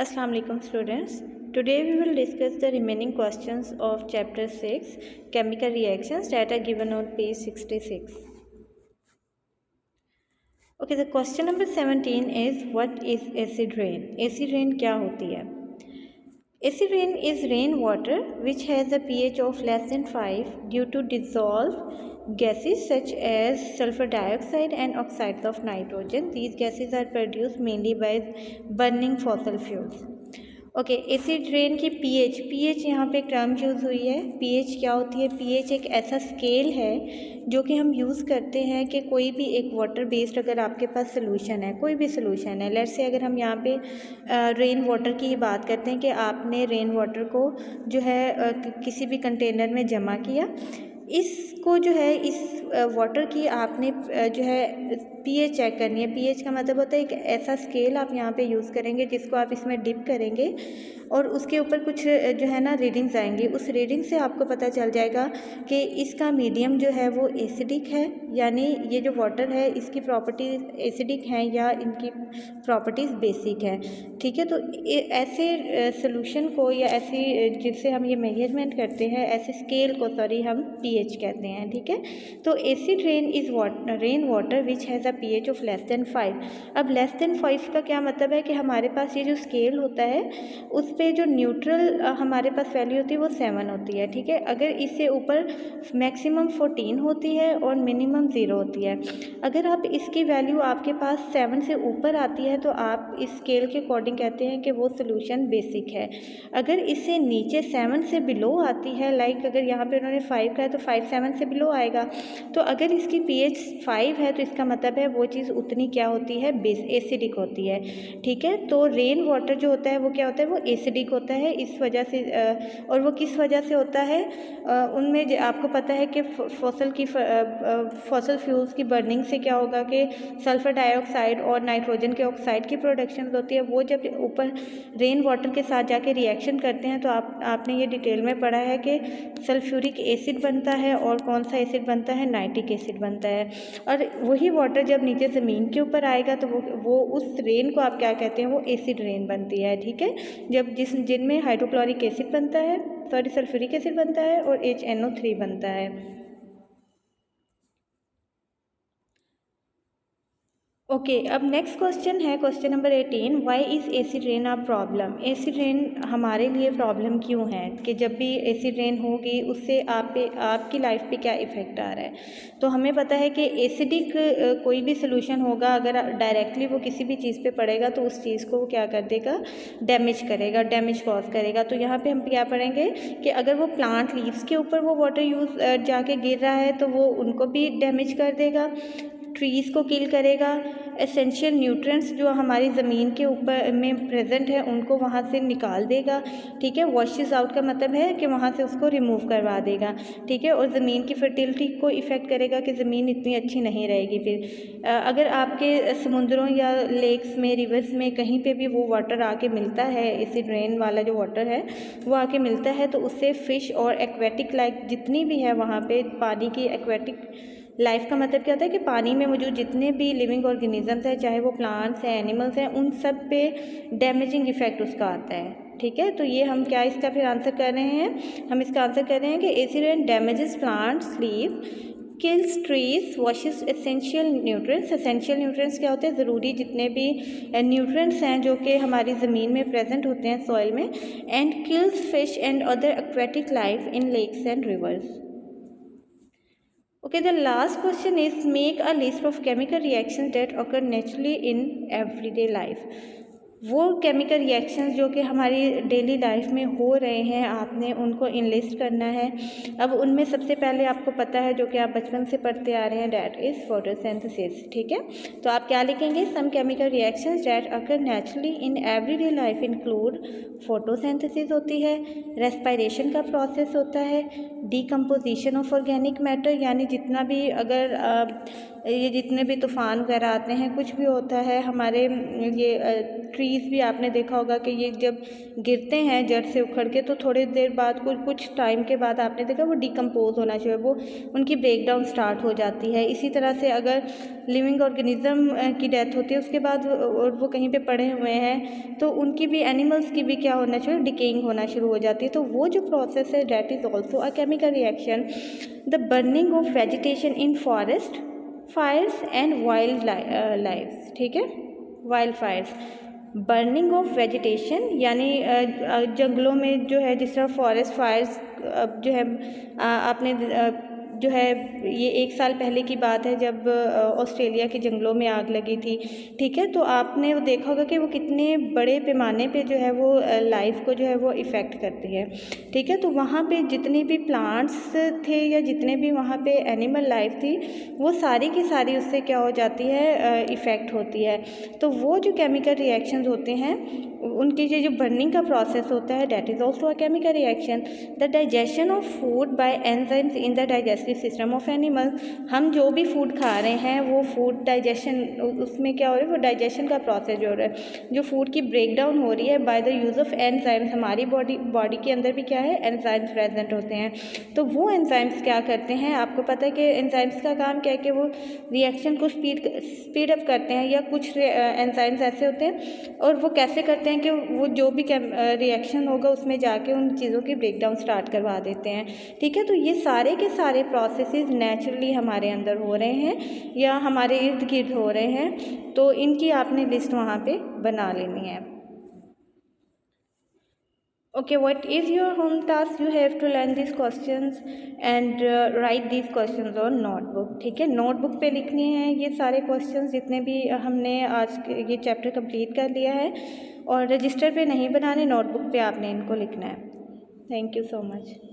Assalamu alaikum students. Today we will discuss the remaining questions of chapter 6 chemical reactions that are given on page 66. Okay, the question number 17 is what is acid rain? Acid rain क्या होती है? Acid rain is rainwater which has a pH of less than 5 due to dissolved gases such as sulfur dioxide and oxides of nitrogen. These gases are produced mainly by burning fossil fuels. Okay, acid rain की pH यहाँ पे एक term use हुई है। PH क्या होती है? PH एक ऐसा स्केल है जो कि हम यूज़ करते हैं कि कोई भी एक वाटर बेस्ड अगर आपके पास सोल्यूशन है, कोई भी सोल्यूशन है, लेट्स से अगर हम यहाँ पे रेन वाटर की ही बात करते हैं कि आपने रेन वाटर को जो है किसी भी कंटेनर में जमा किया, इसको जो है इस वाटर की आपने जो है पीएच चेक करनी है। पीएच का मतलब होता है एक ऐसा स्केल आप यहाँ पे यूज़ करेंगे जिसको आप इसमें डिप करेंगे और उसके ऊपर कुछ जो है ना रीडिंग्स आएंगी। उस रीडिंग से आपको पता चल जाएगा कि इसका मीडियम जो है वो एसिडिक है, यानी ये जो वाटर है इसकी प्रॉपर्टीज़ एसिडिक हैं या इनकी प्रॉपर्टीज़ बेसिक है। ठीक है, तो ऐसे सोल्यूशन को या ऐसी जिससे हम ये मेजरमेंट करते हैं, ऐसे स्केल को हम पीएच कहते हैं। ठीक है, तो acid rain is rain water which has a pH of less than 5। अब लेस देन 5 का क्या मतलब है कि हमारे पास ये जो स्केल होता है उस पे जो न्यूट्रल हमारे पास वैल्यू होती है वो 7 होती है। ठीक है, अगर इससे ऊपर मैक्सिमम 14 होती है और मिनिमम 0 होती है। अगर आप इसकी वैल्यू आपके पास 7 से ऊपर आती है तो आप इस स्केल के अकॉर्डिंग कहते हैं कि वो सोल्यूशन बेसिक है। अगर इससे नीचे 7 से बिलो आती है, लाइक अगर यहाँ पे उन्होंने 5 का है तो 5 7 से बिलो आएगा, तो अगर इसकी पीएच 5 है तो इसका मतलब है वो चीज़ उतनी क्या होती है? एसिडिक होती है। ठीक है, तो रेन वाटर जो होता है वो क्या होता है? वो एसिडिक होता है। इस वजह से और वो किस वजह से होता है? उनमें आपको पता है कि फॉसल फ्यूल्स की बर्निंग से क्या होगा कि सल्फर डाइऑक्साइड और नाइट्रोजन के ऑक्साइड की प्रोडक्शन होती है। वो जब ऊपर रेन वाटर के साथ जाके रिएक्शन करते हैं तो आपने ये डिटेल में पढ़ा है कि सल्फ्यूरिक एसिड बनता है और कौन सा एसिड बनता है? नाइट्रिक एसिड बनता है। और वही वाटर जब नीचे ज़मीन के ऊपर आएगा तो वो उस रेन को आप क्या कहते हैं? वो एसिड रेन बनती है। ठीक है, जब जिनमें हाइड्रोक्लोरिक एसिड बनता है, सल्फ्यूरिक एसिड बनता है और HNO3 बनता है। ओके, अब नेक्स्ट क्वेश्चन है question number 18, why is acid rain a problem? Acid rain हमारे लिए प्रॉब्लम क्यों है कि जब भी एसिड रेन होगी उससे आपकी लाइफ पे क्या इफ़ेक्ट आ रहा है? तो हमें पता है कि एसिडिक कोई भी सोल्यूशन होगा अगर डायरेक्टली वो किसी भी चीज़ पे पड़ेगा तो उस चीज़ को वो क्या कर देगा? डैमेज करेगा, डैमेज कॉज करेगा। तो यहाँ पे हम क्या पढ़ेंगे कि अगर वो प्लांट लीव्स के ऊपर वो वाटर यूज़ जाके गिर रहा है तो वो उनको भी डैमेज कर देगा, ट्रीज़ को किल करेगा, एसेंशियल न्यूट्रिएंट्स जो हमारी ज़मीन के ऊपर में प्रेजेंट है उनको वहाँ से निकाल देगा। ठीक है, वॉशेस आउट का मतलब है कि वहाँ से उसको रिमूव करवा देगा। ठीक है, और ज़मीन की फर्टिलिटी को इफ़ेक्ट करेगा कि ज़मीन इतनी अच्छी नहीं रहेगी। फिर अगर आपके समुद्रों या लेक्स में, रिवर्स में कहीं पे भी वो वाटर आके मिलता है, एसिड रेन वाला जो वाटर है वो आके मिलता है, तो उससे फ़िश और एक्वेटिक लाइफ जितनी भी है वहाँ पे पानी की एक्वेटिक लाइफ का मतलब क्या होता है कि पानी में मौजूद जितने भी लिविंग ऑर्गेनिजम्स हैं, चाहे वो प्लांट्स हैं, एनिमल्स हैं, उन सब पे डैमेजिंग इफेक्ट उसका आता है। ठीक है, तो ये हम क्या इसका फिर आंसर कर रहे हैं? हम इसका आंसर कर रहे हैं कि acid rain damages plants leave, kills trees, washes essential nutrients. Essential nutrients क्या होते हैं? ज़रूरी जितने भी न्यूट्रिएंट्स हैं जो कि हमारी ज़मीन में प्रेजेंट होते हैं सॉइल में, and kills fish and other aquatic life in lakes and rivers. Okay, the last question is make a list of chemical reactions that occur naturally in everyday life. वो केमिकल रिएक्शंस जो कि हमारी daily life में हो रहे हैं आपने उनको इनलिस्ट करना है। अब उनमें सबसे पहले आपको पता है जो कि आप बचपन से पढ़ते आ रहे हैं, डैट इज़ फोटोसिंथेसिस। ठीक है, तो आप क्या लिखेंगे? Some chemical reactions that occur naturally in everyday life include photosynthesis होती है, रेस्पिरेशन का प्रोसेस होता है, डीकम्पोजिशन ऑफ ऑर्गेनिक मैटर, यानी जितना भी अगर ये जितने भी तूफ़ान वगैरह आते हैं, कुछ भी होता है, हमारे ये ट्रीज़ भी आपने देखा होगा कि ये जब गिरते हैं जड़ से उखड़ के, तो थोड़ी देर बाद कुछ टाइम के बाद आपने देखा वो डिकम्पोज होना चाहिए, वो उनकी ब्रेकडाउन स्टार्ट हो जाती है। इसी तरह से अगर लिविंग ऑर्गेनिज्म की डेथ होती है उसके बाद और वो कहीं पे पड़े हुए हैं, तो उनकी भी, एनिमल्स की भी क्या होना चाहिए, डिकेइंग होना शुरू हो जाती है। तो वो जो प्रोसेस है that is also a chemical reaction. The burning of vegetation in forest fires and wild life, ठीक है, wild Fyers. Burning of vegetation यानी जंगलों में जो है, जिस तरह फॉरेस्ट फायर्स जो है आपने जो है, ये 1 साल पहले की बात है जब ऑस्ट्रेलिया के जंगलों में आग लगी थी, ठीक है। तो आपने वो देखा होगा कि वो कितने बड़े पैमाने पे जो है वो लाइफ को जो है वो इफ़ेक्ट करती है, ठीक है। तो वहाँ पे जितने भी प्लांट्स थे या जितने भी वहाँ पे एनिमल लाइफ थी, वो सारी की सारी उससे क्या हो जाती है, इफ़ेक्ट होती है। तो वो जो केमिकल रिएक्शंस होते हैं, उनकी जो बर्निंग का प्रोसेस होता है that is also a chemical reaction. The digestion of food by enzymes in the digestive system of animal. हम जो भी फूड खा रहे हैं वो फूड डाइजेशन, उसमें क्या हो रहा है, वो डाइजेशन का प्रोसेस जो हो रहा है, जो फूड की ब्रेक डाउन हो रही है by the use of enzymes. हमारी बॉडी के अंदर भी क्या है, एंजाइम्स प्रेजेंट होते हैं। तो वो एंजाइम्स क्या करते हैं, आपको पता है कि एंजाइम्स का काम क्या है कि वो रिएक्शन को स्पीड अप करते हैं, या कुछ एंजाइम्स ऐसे होते हैं और वो कैसे करते हैं कि वो जो भी रिएक्शन होगा उसमें जाके उन चीज़ों की ब्रेक डाउन स्टार्ट करवा देते हैं, ठीक है। तो ये सारे के सारे प्रोसेसेस नेचुरली हमारे अंदर हो रहे हैं या हमारे इर्द गिर्द हो रहे हैं, तो इनकी आपने लिस्ट वहाँ पे बना लेनी है। Okay, what is your home task? You have to learn these questions and write these questions on notebook, ठीक है। नोटबुक पे लिखने हैं ये सारे क्वेश्चंस जितने भी हमने आज ये चैप्टर कंप्लीट कर लिया है, और रजिस्टर पे नहीं बनाने, नोटबुक पे आपने इनको लिखना है। Thank you so much.